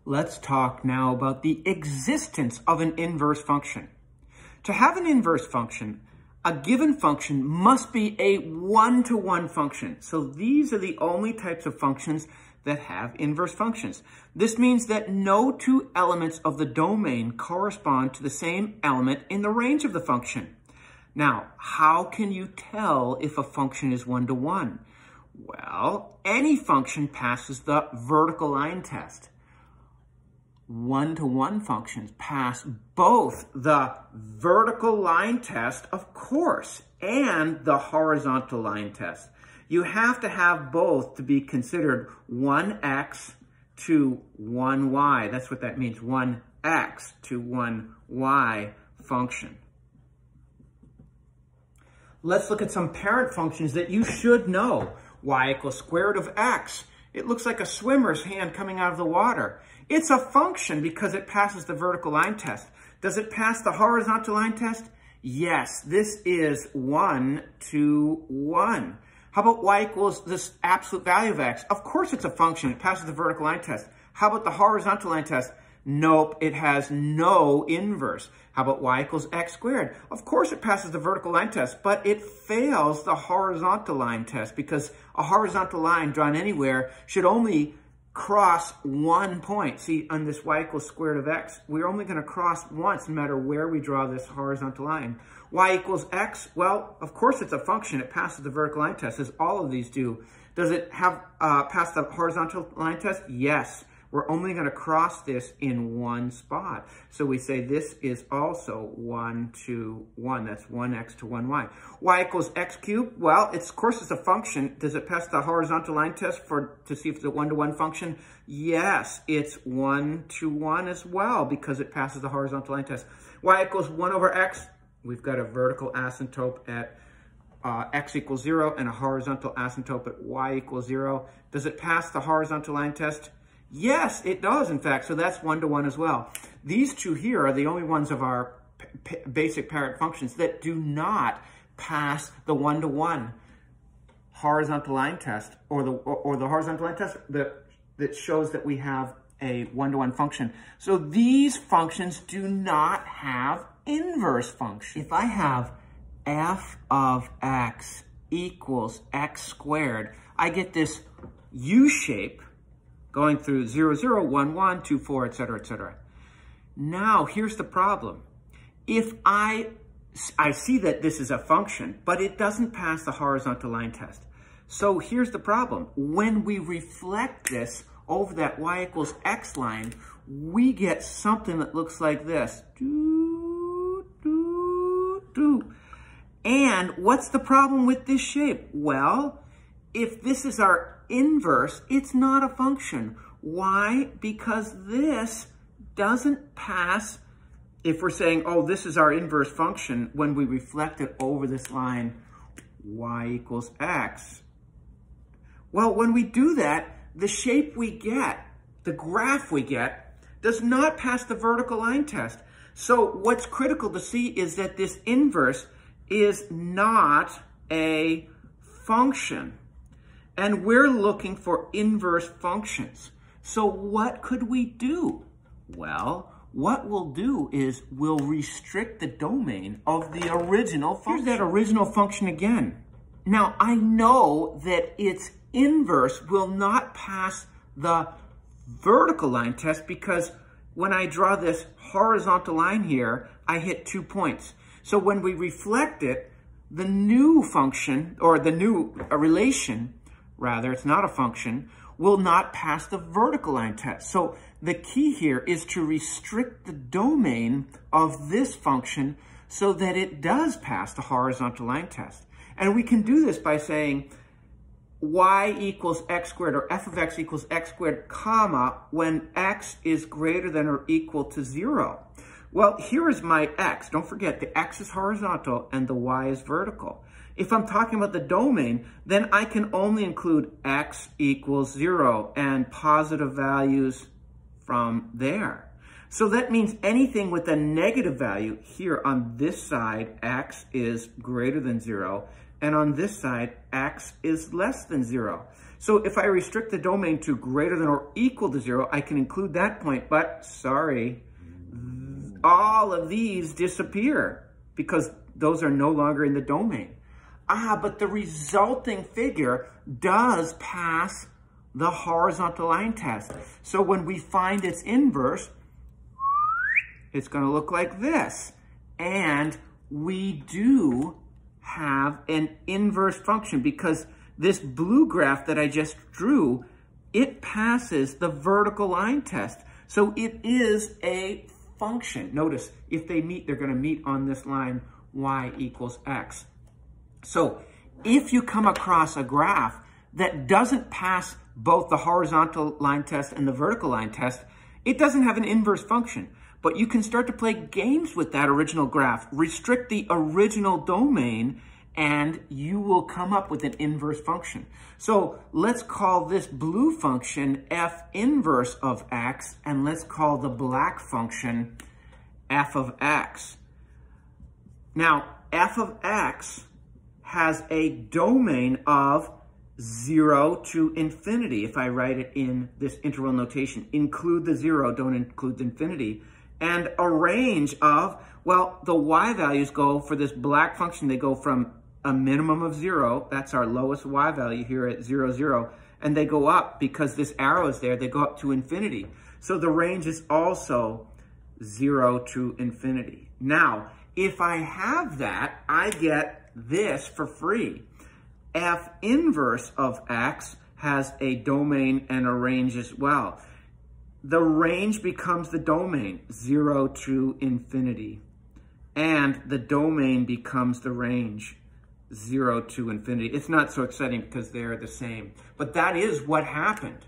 Let's talk now about the existence of an inverse function. To have an inverse function, a given function must be a one-to-one function. So these are the only types of functions that have inverse functions. This means that no two elements of the domain correspond to the same element in the range of the function. Now, how can you tell if a function is one-to-one? Well, any function passes the vertical line test. One-to-one functions pass both the vertical line test, of course, and the horizontal line test. You have to have both to be considered 1x to 1y. That's what that means, 1x to 1y function. Let's look at some parent functions that you should know. Y equals square root of x. It looks like a swimmer's hand coming out of the water. It's a function because it passes the vertical line test. Does it pass the horizontal line test? Yes, this is 1 to 1. How about y equals this absolute value of x? Of course it's a function. It passes the vertical line test. How about the horizontal line test? Nope, it has no inverse. How about y equals x squared? Of course it passes the vertical line test, but it fails the horizontal line test because a horizontal line drawn anywhere should only cross one point. See, on this y equals square root of x, we're only going to cross once no matter where we draw this horizontal line. Y equals x, well, of course it's a function. It passes the vertical line test, as all of these do. Does it have pass the horizontal line test? Yes. We're only going to cross this in one spot. So we say this is also 1 to 1. That's 1x to 1y. Y equals x cubed. Well, of course it's a function. Does it pass the horizontal line test to see if it's a one-to-one function? Yes, it's 1 to 1 as well because it passes the horizontal line test. Y equals 1 over x. We've got a vertical asymptote at x equals 0 and a horizontal asymptote at y equals 0. Does it pass the horizontal line test? Yes, it does, in fact, so that's 1 to 1 as well. These two here are the only ones of our basic parent functions that do not pass the 1 to 1 horizontal line test or the horizontal line test that shows that we have a 1 to 1 function. So these functions do not have inverse functions. If I have f of x equals x squared, I get this U shape going through 0, 0, 1, 1, 2, 4, etc., etc. Now, here's the problem. If I see that this is a function, but it doesn't pass the horizontal line test. So here's the problem. When we reflect this over that y equals x line, we get something that looks like this. Doo, doo, doo. And what's the problem with this shape? Well, if this is our inverse, it's not a function. Why? Because this doesn't pass, if we're saying, oh, this is our inverse function, when we reflect it over this line, y equals x. Well, when we do that, the shape we get, the graph we get, does not pass the vertical line test. So what's critical to see is that this inverse is not a function. And we're looking for inverse functions. So what could we do? Well, what we'll do is we'll restrict the domain of the original function. Here's that original function again. Now, I know that its inverse will not pass the vertical line test because when I draw this horizontal line here, I hit 2 points. So when we reflect it, the new function, or the new relation, rather, it's not a function, will not pass the vertical line test. So the key here is to restrict the domain of this function so that it does pass the horizontal line test. And we can do this by saying y equals x squared, or f of x equals x squared, comma, when x is greater than or equal to 0. Well, here is my x. Don't forget, the x is horizontal and the y is vertical. If I'm talking about the domain, then I can only include x equals 0 and positive values from there. So that means anything with a negative value here on this side, x is greater than 0, and on this side, x is less than 0. So if I restrict the domain to greater than or equal to 0, I can include that point, but sorry, all of these disappear because those are no longer in the domain. But the resulting figure does pass the horizontal line test. So when we find its inverse, it's going to look like this. And we do have an inverse function because this blue graph that I just drew, it passes the vertical line test. So it is a function. Notice, if they meet, they're going to meet on this line, y equals x. So if you come across a graph that doesn't pass both the horizontal line test and the vertical line test, it doesn't have an inverse function. But you can start to play games with that original graph. Restrict the original domain, and you will come up with an inverse function. So let's call this blue function f inverse of x, and let's call the black function f of x. Now, f of x has a domain of 0 to infinity. If I write it in this interval notation, include the 0, don't include the infinity. And a range of, well, the y values go for this black function, they go from a minimum of 0, that's our lowest y value here at 0, 0, and they go up because this arrow is there, they go up to infinity. So the range is also 0 to infinity. Now, if I have that, I get this for free. F inverse of x has a domain and a range as well. The range becomes the domain, 0 to infinity. And the domain becomes the range, 0 to infinity. It's not so exciting because they're the same. But that is what happened.